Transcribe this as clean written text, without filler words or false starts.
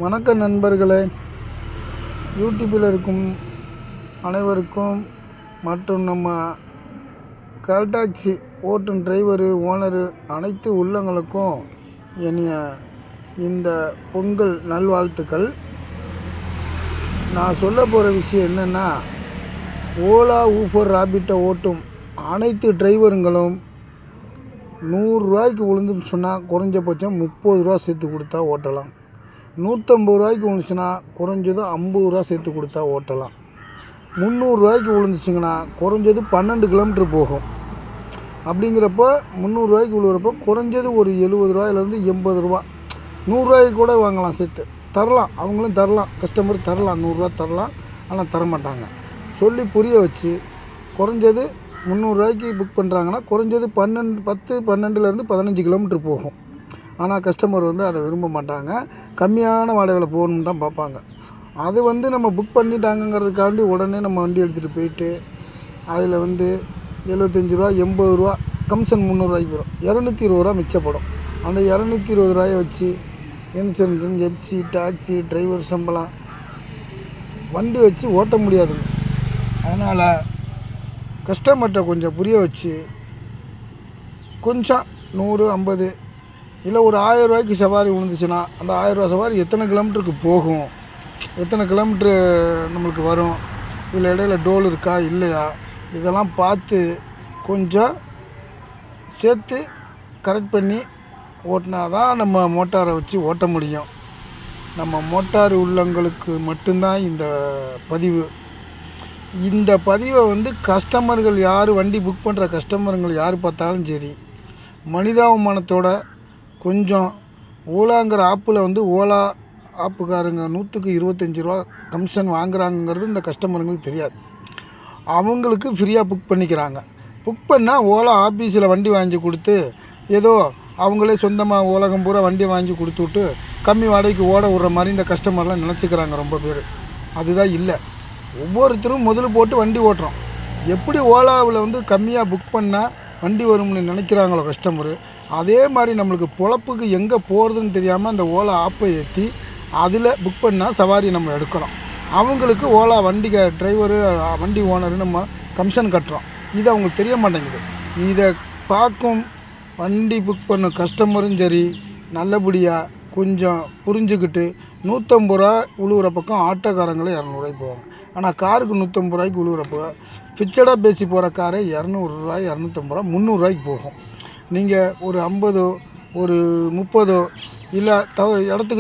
வணக்கம் நண்பர்களே, யூடியூப்பில் இருக்கும் அனைவருக்கும் மற்றும் நம்ம கால் டாக்ஸி ஓட்டும் டிரைவரு, ஓனரு அனைத்து உள்ளங்களுக்கும் என்னைய இந்த பொங்கல் நல்வாழ்த்துக்கள். நான் சொல்ல போகிற விஷயம் என்னென்னா, ஓலா, ஊஃபர், ராபிட்டை ஓட்டும் அனைத்து டிரைவருங்களும் 100 ரூபாய்க்கு விழுந்துன்னு சொன்னால் குறைஞ்சபட்சம் 30 ரூபா சேர்த்து கொடுத்தா ஓட்டலாம். 150 ரூபாய்க்கு விழுந்துச்சுன்னா குறைஞ்சது 50 ரூபா சேர்த்து கொடுத்தா ஓட்டலாம். 300 ரூபாய்க்கு விழுந்துச்சிங்கன்னா குறைஞ்சது 12 கிலோமீட்டர் போகும். அப்படிங்கிறப்ப 300 ரூபாய்க்கு விழுகிறப்போ குறைஞ்சது ஒரு 70 ரூபாயிலேருந்து 80 ரூபா, 100 ரூபாய்க்கு கூட வாங்கலாம், சேர்த்து தரலாம். அவங்களும் தரலாம், கஸ்டமர் தரலாம், 100 ரூபா தரலாம். ஆனால் தரமாட்டாங்க. சொல்லி புரிய வச்சு குறைஞ்சது 300 ரூபாய்க்கு புக் பண்ணுறாங்கன்னா குறைஞ்சது 10-12லேருந்து 15 கிலோமீட்டர் போகும். ஆனால் கஸ்டமர் அதை விரும்ப மாட்டாங்க. கம்மியான வாடகையில் போகணுன்னு தான் பார்ப்பாங்க. அது நம்ம புக் பண்ணிட்டாங்கங்கிறதுக்காண்டி உடனே நம்ம வண்டி எடுத்துகிட்டு போயிட்டு அதில் 75 ரூபா 80 ரூபா கமிஷன் 300 ரூபாய்க்கு வரும். 220 ரூபா மிச்சப்படும். அந்த 220 ரூபாயை வச்சு இன்சூரன்ஸு, எஃப்சி, டாக்ஸி, டிரைவர் சம்பளம், வண்டி வச்சு ஓட்ட முடியாதுங்க. அதனால் கஸ்டமர்கிட்ட கொஞ்சம் புரிய வச்சு கொஞ்சம் 100, 50 இல்லை ஒரு 1000 ரூபாய்க்கு சவாரி விழுந்துச்சுன்னா அந்த 1000 ரூபா சவாரி எத்தனை கிலோமீட்டருக்கு போகும், எத்தனை கிலோமீட்ரு நம்மளுக்கு வரும், இல்லை இடையில டோல் இருக்கா இல்லையா, இதெல்லாம் பார்த்து கொஞ்சம் சேர்த்து கரெக்ட் பண்ணி ஓட்டினா தான் நம்ம மோட்டாரை வச்சு ஓட்ட முடியும். நம்ம மோட்டார் உள்ளங்களுக்கு மட்டும்தான் இந்த பதிவு. இந்த பதிவை கஸ்டமர்கள் யார், வண்டி புக் பண்ணுற கஸ்டமருங்கள் யார் பார்த்தாலும் சரி, மனிதாபிமானத்தோட கொஞ்சம் ஓலாங்கிற ஆப்பில் ஓலா ஆப்புக்காரங்க 100க்கு 25 ரூபா கமிஷன் வாங்குறாங்கிறது இந்த கஸ்டமருங்களுக்கு தெரியாது. அவங்களுக்கு ஃப்ரீயாக புக் பண்ணிக்கிறாங்க. புக் பண்ணால் ஓலா ஆஃபீஸில் வண்டி வாங்கி கொடுத்து ஏதோ அவங்களே சொந்தமாக உலகம் பூரா வண்டி வாங்கி கொடுத்துட்டு கம்மி வாடகைக்கு ஓட விட்ற மாதிரி இந்த கஸ்டமர்லாம் நினச்சிக்கிறாங்க ரொம்ப பேர். அதுதான் இல்லை. ஒவ்வொருத்தரும் முதல்ல போட்டு வண்டி ஓட்டுறோம். எப்படி ஓலாவில் கம்மியாக புக் பண்ணால் வண்டி வரும்னு நினைக்கிறாங்களோ கஸ்டமரு, அதே மாதிரி நம்மளுக்கு பொழப்புக்கு எங்கே போகிறதுன்னு தெரியாமல் அந்த ஓலா ஆப்பை ஏற்றி அதில் புக் பண்ணால் சவாரி நம்ம எடுக்கிறோம். அவங்களுக்கு ஓலா வண்டி டிரைவரு, வண்டி ஓனரு நம்ம கமிஷன் கட்டுறோம். இது அவங்களுக்கு தெரிய மாட்டேங்குது. இதை பார்க்கும் வண்டி புக் பண்ண கஸ்டமரும் சரி நல்லபடியாக கொஞ்சம் புரிஞ்சுக்கிட்டு 150 ரூபா உழுவுற பக்கம் ஆட்டோக்காரங்களே 200 ரூபாய்க்கு போவாங்க. ஆனால் காருக்கு 150 ரூபாய்க்கு உழுவுறப்போ ஃபிக்சடாக பேசி போகிற காரே 200 ரூபாய் 250 ரூபா 300 ரூபாய்க்கு போகும். நீங்கள் ஒரு 50 ஒரு 30 இல்லை இடத்துக்கு